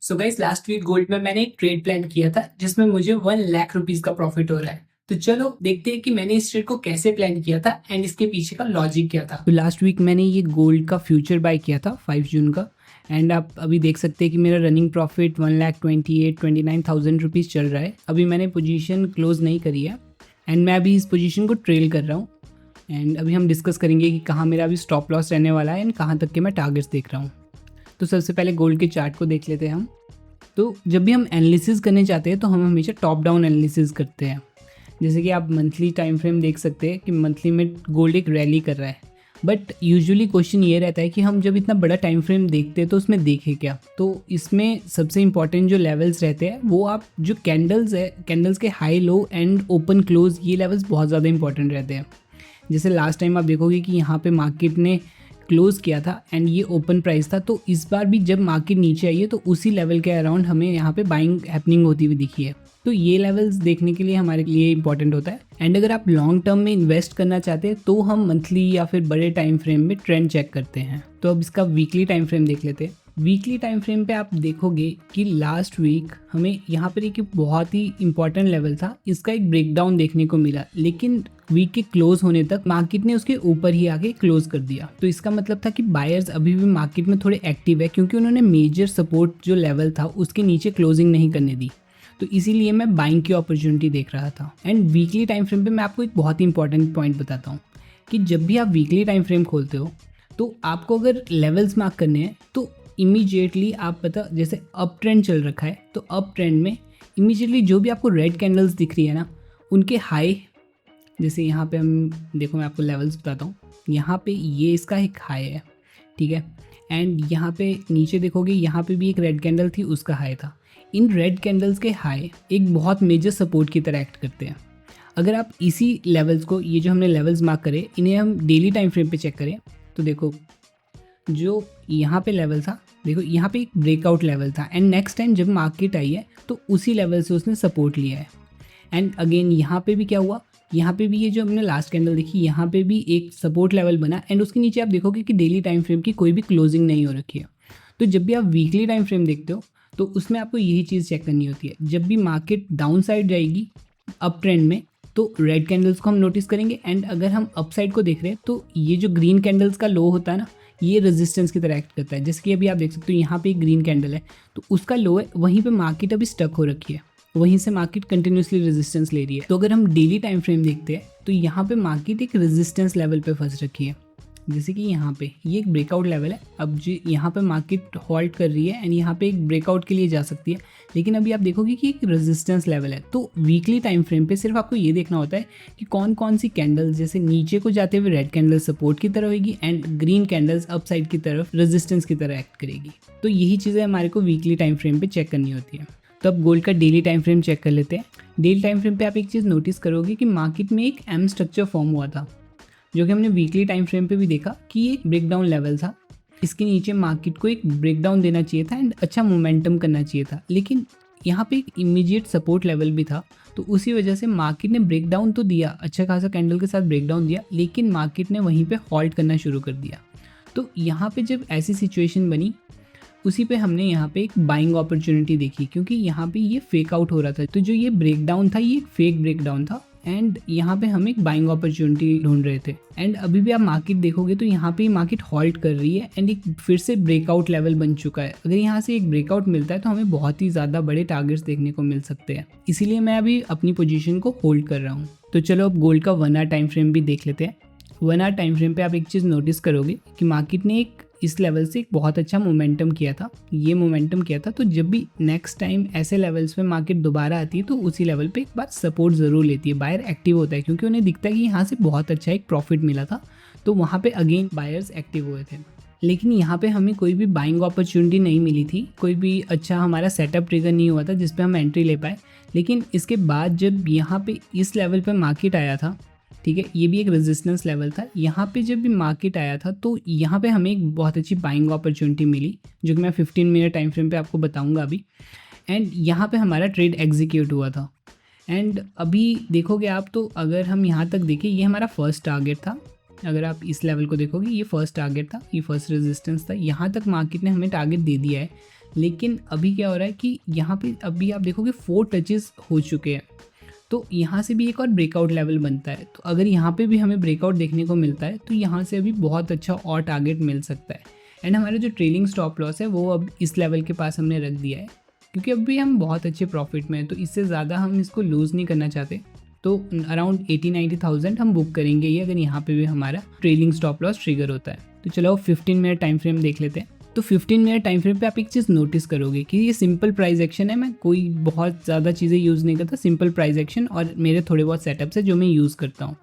सो guys last week gold में मैंने एक ट्रेड प्लान किया था जिसमें मुझे 1 लाख रुपीज का प्रॉफिट हो रहा है। तो चलो देखते हैं कि मैंने इस ट्रेड को कैसे प्लान किया था एंड इसके पीछे का लॉजिक क्या था। तो लास्ट वीक मैंने ये गोल्ड का फ्यूचर बाय किया था 5 जून का। एंड आप अभी देख सकते हैं कि मेरा रनिंग प्रॉफिट 1,28,29,000 रुपीज़ चल रहा है। अभी मैंने पोजीशन क्लोज नहीं करी है एंड मैं अभी इस पोजीशन को ट्रेल कर रहा हूँ। एंड अभी हम डिस्कस करेंगे कि कहाँ मेरा अभी स्टॉप लॉस रहने वाला है एंड कहाँ तक के मैं टारगेट्स देख रहा हूँ। तो सबसे पहले गोल्ड के चार्ट को देख लेते हैं हम। तो जब भी हम एनालिसिस करने चाहते हैं तो हम हमेशा टॉप डाउन एनालिसिस करते हैं। जैसे कि आप मंथली टाइम फ्रेम देख सकते हैं कि मंथली में गोल्ड एक रैली कर रहा है। बट यूजुअली क्वेश्चन ये रहता है कि हम जब इतना बड़ा टाइम फ्रेम देखते हैं तो उसमें देखें क्या। तो इसमें सबसे इंपॉर्टेंट जो लेवल्स रहते हैं वो आप जो कैंडल्स है, कैंडल्स के high low and open close, ये लेवल्स बहुत ज़्यादा इंपॉर्टेंट रहते हैं। जैसे लास्ट टाइम आप देखोगे कि यहाँ पे मार्केट ने क्लोज किया था एंड ये ओपन प्राइस था। तो इस बार भी जब मार्केट नीचे आई है तो उसी लेवल के अराउंड हमें यहाँ पे बाइंग हैपनिंग होती हुई दिखी है। तो ये लेवल्स देखने के लिए हमारे लिए इंपॉर्टेंट होता है। एंड अगर आप लॉन्ग टर्म में इन्वेस्ट करना चाहते हैं तो हम मंथली या फिर बड़े टाइम फ्रेम में ट्रेंड चेक करते हैं। तो अब इसका वीकली टाइम फ्रेम देख लेते हैं। वीकली टाइम फ्रेम पे आप देखोगे कि लास्ट वीक हमें यहाँ पर एक बहुत ही इंपॉर्टेंट लेवल था, इसका एक ब्रेकडाउन देखने को मिला, लेकिन वीक के क्लोज होने तक मार्केट ने उसके ऊपर ही आके क्लोज कर दिया। तो इसका मतलब था कि बायर्स अभी भी मार्केट में थोड़े एक्टिव है, क्योंकि उन्होंने मेजर सपोर्ट जो लेवल था उसके नीचे क्लोजिंग नहीं करने दी। तो इसीलिए मैं बाइंग की अपॉर्चुनिटी देख रहा था। एंड वीकली टाइम फ्रेम पे मैं आपको एक बहुत ही इंपॉर्टेंट पॉइंट बताता हूँ कि जब भी आप वीकली टाइम फ्रेम खोलते हो तो आपको अगर लेवल्स मार्क करने हैं तो इमीडिएटली आप पता, जैसे अप ट्रेंड चल रखा है तो अप ट्रेंड में इमीडिएटली जो भी आपको रेड कैंडल्स दिख रही है ना, उनके हाई, जैसे यहाँ पे हम देखो, मैं आपको लेवल्स बताता हूँ। यहाँ पे ये इसका एक हाई है, ठीक है। एंड यहाँ पे नीचे देखोगे, यहाँ पे भी एक रेड कैंडल थी, उसका हाई था। इन रेड कैंडल्स के हाई एक बहुत मेजर सपोर्ट की तरह एक्ट करते हैं। अगर आप इसी लेवल्स को, ये जो हमने लेवल्स मार्क करे, इन्हें हम डेली टाइम फ्रेम पे चेक करें तो देखो जो यहाँ पे लेवल था, देखो यहाँ पे एक ब्रेकआउट लेवल था एंड नेक्स्ट टाइम जब मार्केट आई है तो उसी लेवल से उसने सपोर्ट लिया है। एंड अगेन यहाँ पे भी क्या हुआ, यहाँ पे भी ये जो हमने लास्ट कैंडल देखी, यहाँ पे भी एक सपोर्ट लेवल बना एंड उसके नीचे आप देखोगे कि डेली टाइम फ्रेम की कोई भी क्लोजिंग नहीं हो रखी है। तो जब भी आप वीकली टाइम फ्रेम देखते हो तो उसमें आपको यही चीज़ चेक करनी होती है। जब भी मार्केट डाउन साइड जाएगी अप ट्रेंड में तो रेड कैंडल्स को हम नोटिस करेंगे। एंड अगर हम अप साइड को देख रहे हैं तो ये जो ग्रीन कैंडल्स का लो होता है ना, ये रेजिस्टेंस की तरह एक्ट करता है। जैसे कि अभी आप देख सकते हो यहाँ पे एक ग्रीन कैंडल है तो उसका लो है, वहीं पे मार्केट अभी स्टक हो रखी है, वहीं से मार्केट कंटिन्यूसली रेजिस्टेंस ले रही है। तो अगर हम डेली टाइम फ्रेम देखते हैं तो यहाँ पे मार्केट एक रेजिस्टेंस लेवल पे फंस रखी है। जैसे कि यहाँ पे ये एक ब्रेकआउट लेवल है, अब जो यहाँ पे मार्केट हॉल्ट कर रही है एंड यहाँ पे एक ब्रेकआउट के लिए जा सकती है, लेकिन अभी आप देखोगे कि एक रेजिस्टेंस लेवल है। तो वीकली टाइम फ्रेम पे सिर्फ आपको ये देखना होता है कि कौन कौन सी कैंडल्स, जैसे नीचे को जाते हुए रेड कैंडल सपोर्ट की तरह होगी and green candles up side की तरफ रेजिस्टेंस की तरह एक्ट करेगी। तो यही चीज़ें हमारे को वीकली टाइम फ्रेम पे चेक करनी होती है। तो अब गोल्ड का डेली टाइम फ्रेम चेक कर लेते हैं। डेली टाइम फ्रेम पे आप एक चीज़ नोटिस करोगे कि मार्केट में एक एम स्ट्रक्चर फॉर्म हुआ था, जो कि हमने वीकली टाइम फ्रेम पे भी देखा कि ये एक ब्रेकडाउन लेवल था। इसके नीचे मार्केट को एक ब्रेकडाउन देना चाहिए था एंड अच्छा मोमेंटम करना चाहिए था, लेकिन यहाँ पे एक इमीडिएट सपोर्ट लेवल भी था। तो उसी वजह से मार्केट ने ब्रेकडाउन तो दिया, अच्छा खासा कैंडल के साथ ब्रेकडाउन दिया, लेकिन मार्केट ने वहीं पे हॉल्ट करना शुरू कर दिया। तो यहाँ पे जब ऐसी सिचुएशन बनी, उसी पे हमने यहाँ पे एक बाइंग अपॉर्चुनिटी देखी, क्योंकि यहाँ पे ये फेक आउट हो रहा था। तो जो ये ब्रेकडाउन था ये एक फेक ब्रेकडाउन था एंड यहाँ पे हम एक बाइंग अपॉर्चुनिटी ढूंढ रहे थे। एंड अभी भी आप मार्केट देखोगे तो यहाँ पे मार्केट हॉल्ट कर रही है एंड एक फिर से ब्रेकआउट लेवल बन चुका है। अगर यहाँ से एक ब्रेकआउट मिलता है तो हमें बहुत ही ज़्यादा बड़े टारगेट्स देखने को मिल सकते हैं, इसीलिए मैं अभी अपनी पोजीशन को होल्ड कर रहा हूँ। तो चलो अब गोल्ड का 1 आवर टाइम फ्रेम भी देख लेते हैं। 1 आवर टाइम फ्रेम पे आप एक चीज़ नोटिस करोगे कि मार्केट ने एक इस लेवल से एक बहुत अच्छा मोमेंटम किया था, ये मोमेंटम किया था। तो जब भी नेक्स्ट टाइम ऐसे लेवल्स पे मार्केट दोबारा आती है तो उसी लेवल पे एक बार सपोर्ट ज़रूर लेती है। बायर एक्टिव होता है क्योंकि उन्हें दिखता है कि यहाँ से बहुत अच्छा एक प्रॉफिट मिला था, तो वहाँ पे अगेन बायर्स एक्टिव हुए थे। लेकिन यहाँ पे हमें कोई भी बाइंग अपॉर्चुनिटी नहीं मिली थी, कोई भी अच्छा हमारा सेटअप ट्रिगर नहीं हुआ था जिस पे हम एंट्री ले पाए। लेकिन इसके बाद जब यहाँ पे इस लेवल पे मार्केट आया था, ठीक है, ये भी एक रेजिस्टेंस लेवल था, यहाँ पे जब भी मार्केट आया था तो यहाँ पे हमें एक बहुत अच्छी बाइंग अपॉर्चुनिटी मिली, जो कि मैं 15 मिनट टाइम फ्रेम पे आपको बताऊंगा अभी। एंड यहाँ पे हमारा ट्रेड एग्जीक्यूट हुआ था। एंड अभी देखोगे आप तो अगर हम यहाँ तक देखें, ये हमारा फर्स्ट टारगेट था। अगर आप इस लेवल को देखोगे, ये फर्स्ट टारगेट था, ये फर्स्ट रेजिस्टेंस था। यहाँ तक मार्केट ने हमें टारगेट दे दिया है, लेकिन अभी क्या हो रहा है कि यहाँ पे अभी आप देखोगे 4 टचेस हो चुके हैं, तो यहाँ से भी एक और ब्रेकआउट लेवल बनता है। तो अगर यहाँ पे भी हमें ब्रेकआउट देखने को मिलता है तो यहाँ से अभी बहुत अच्छा और टारगेट मिल सकता है। एंड हमारा जो ट्रेलिंग स्टॉप लॉस है वो अब इस लेवल के पास हमने रख दिया है, क्योंकि अभी हम बहुत अच्छे प्रॉफिट में हैं, तो इससे ज़्यादा हम इसको लूज़ नहीं करना चाहते। तो अराउंड 80-90,000 हम बुक करेंगे ये, अगर यहाँ पे भी हमारा ट्रेलिंग स्टॉप लॉस ट्रिगर होता है। तो चलो 15 मिनट टाइम फ्रेम देख लेते हैं। तो 15 मिनट टाइम फ्रेम पे आप एक चीज़ नोटिस करोगे कि ये सिंपल प्राइस एक्शन है। मैं कोई बहुत ज़्यादा चीज़ें यूज़ नहीं करता, सिंपल प्राइस एक्शन, और मेरे थोड़े बहुत सेटअप्स है जो मैं यूज़ करता हूँ।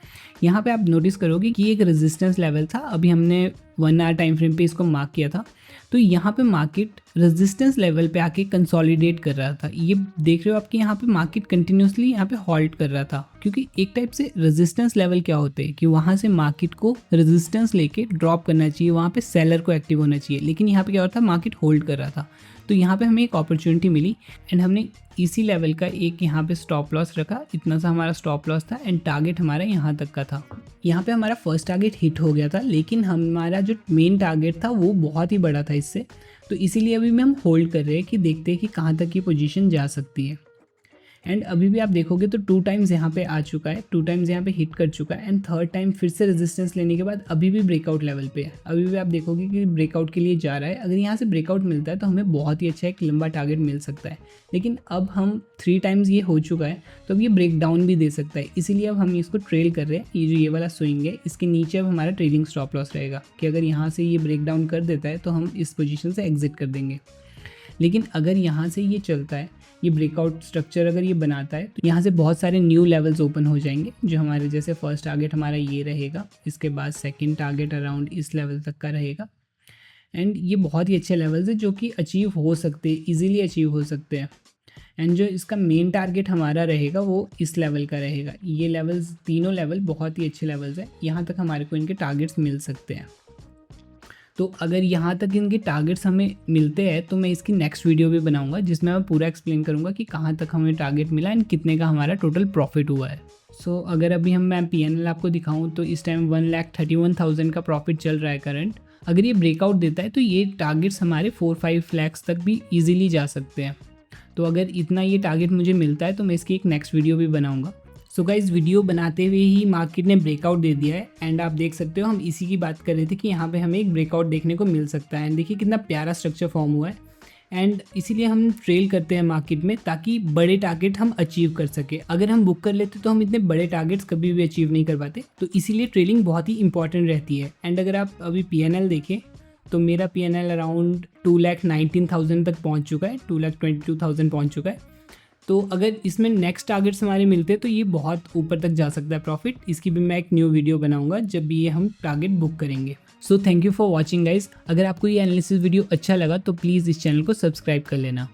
यहाँ पे आप नोटिस करोगे कि एक रेजिस्टेंस लेवल था, अभी हमने 1 आवर टाइम फ्रेम पे इसको मार्क किया था। तो यहाँ पे मार्केट रेजिस्टेंस लेवल पे आके कंसोलिडेट कर रहा था। ये देख रहे हो आपके यहाँ पे मार्केट कंटिन्यूसली यहाँ पे हॉल्ट कर रहा था, क्योंकि एक टाइप से रेजिस्टेंस लेवल क्या होते हैं कि वहाँ से मार्केट को रेजिस्टेंस लेके ड्रॉप करना चाहिए, वहाँ पे सेलर को एक्टिव होना चाहिए। लेकिन यहाँ पे क्या होता था, मार्केट होल्ड कर रहा था। तो यहाँ पे हमें एक अपॉर्चुनिटी मिली एंड हमने इसी लेवल का एक यहाँ पे स्टॉप लॉस रखा। इतना सा हमारा स्टॉप लॉस था एंड टारगेट हमारा यहाँ तक का था। यहाँ पे हमारा फर्स्ट टारगेट हिट हो गया था, लेकिन हमारा जो मेन टारगेट था वो बहुत ही बड़ा था इससे। तो इसीलिए अभी हम होल्ड कर रहे हैं कि देखते हैं कि कहाँ तक की पोजीशन जा सकती है। एंड अभी भी आप देखोगे तो 2 टाइम्स यहाँ पे आ चुका है, 2 टाइम्स यहाँ पे हिट कर चुका है एंड थर्ड टाइम फिर से रेजिस्टेंस लेने के बाद अभी भी ब्रेकआउट लेवल पे है। अभी भी आप देखोगे कि ब्रेकआउट के लिए जा रहा है। अगर यहाँ से ब्रेकआउट मिलता है तो हमें बहुत ही अच्छा एक लंबा टारगेट मिल सकता है। लेकिन अब हम 3 टाइम्स ये हो चुका है, तो अब ये ब्रेक डाउन भी दे सकता है। इसीलिए अब हम इसको ट्रेल कर रहे हैं। ये जो ये वाला स्विंग है, इसके नीचे अब हमारा ट्रेलिंग स्टॉप लॉस रहेगा कि अगर यहाँ से ये ब्रेक डाउन कर देता है तो हम इस पोजीशन से एग्जिट कर देंगे। लेकिन अगर यहाँ से ये चलता है, ये ब्रेकआउट स्ट्रक्चर अगर ये बनाता है, तो यहाँ से बहुत सारे न्यू लेवल्स ओपन हो जाएंगे। जो हमारे जैसे फर्स्ट टारगेट हमारा ये रहेगा, इसके बाद सेकंड टारगेट अराउंड इस लेवल तक का रहेगा। एंड ये बहुत ही अच्छे लेवल्स है जो कि अचीव हो सकते हैं, ईजिली अचीव हो सकते हैं। एंड जो इसका मेन टारगेट हमारा रहेगा वो इस लेवल का रहेगा। ये लेवल्स, तीनों लेवल बहुत ही अच्छे लेवल्स हैं, यहाँ तक हमारे को इनके टारगेट्स मिल सकते हैं। तो अगर यहाँ तक इनके टारगेट्स हमें मिलते हैं तो मैं इसकी नेक्स्ट वीडियो भी बनाऊंगा, जिसमें मैं पूरा एक्सप्लेन करूंगा कि कहाँ तक हमें टारगेट मिला एंड कितने का हमारा टोटल प्रॉफिट हुआ है। सो अगर अभी मैं PNL आपको दिखाऊं तो इस टाइम 1,31,000 का प्रॉफिट चल रहा है करंट। अगर ये ब्रेकआउट देता है तो ये टारगेट्स हमारे 4-5 लाख तक भी ईजिली जा सकते हैं। तो अगर इतना ये टारगेट मुझे मिलता है तो मैं इसकी एक नेक्स्ट वीडियो भी बनाऊंगा। सो गाइस, वीडियो बनाते हुए ही मार्केट ने ब्रेकआउट दे दिया है एंड आप देख सकते हो हम इसी की बात कर रहे थे कि यहाँ पे हमें एक ब्रेकआउट देखने को मिल सकता है। एंड देखिए कितना प्यारा स्ट्रक्चर फॉर्म हुआ है। एंड इसीलिए हम ट्रेल करते हैं मार्केट में, ताकि बड़े टारगेट हम अचीव कर सके। अगर हम बुक कर लेते तो हम इतने बड़े टारगेट्स कभी भी अचीव नहीं कर पाते। तो इसीलिए ट्रेलिंग बहुत ही इंपॉर्टेंट रहती है। एंड अगर आप अभी PNL देखें तो मेरा PNL अराउंड 2,19,000 तक पहुँच चुका है, 2,22,000 पहुँच चुका है। तो अगर इसमें नेक्स्ट टारगेट्स हमारे मिलते हैं तो ये बहुत ऊपर तक जा सकता है प्रॉफिट। इसकी भी मैं एक न्यू वीडियो बनाऊंगा जब भी ये हम टारगेट बुक करेंगे। So thank you for watching guys. अगर आपको ये एनालिसिस वीडियो अच्छा लगा तो प्लीज़ इस चैनल को सब्सक्राइब कर लेना।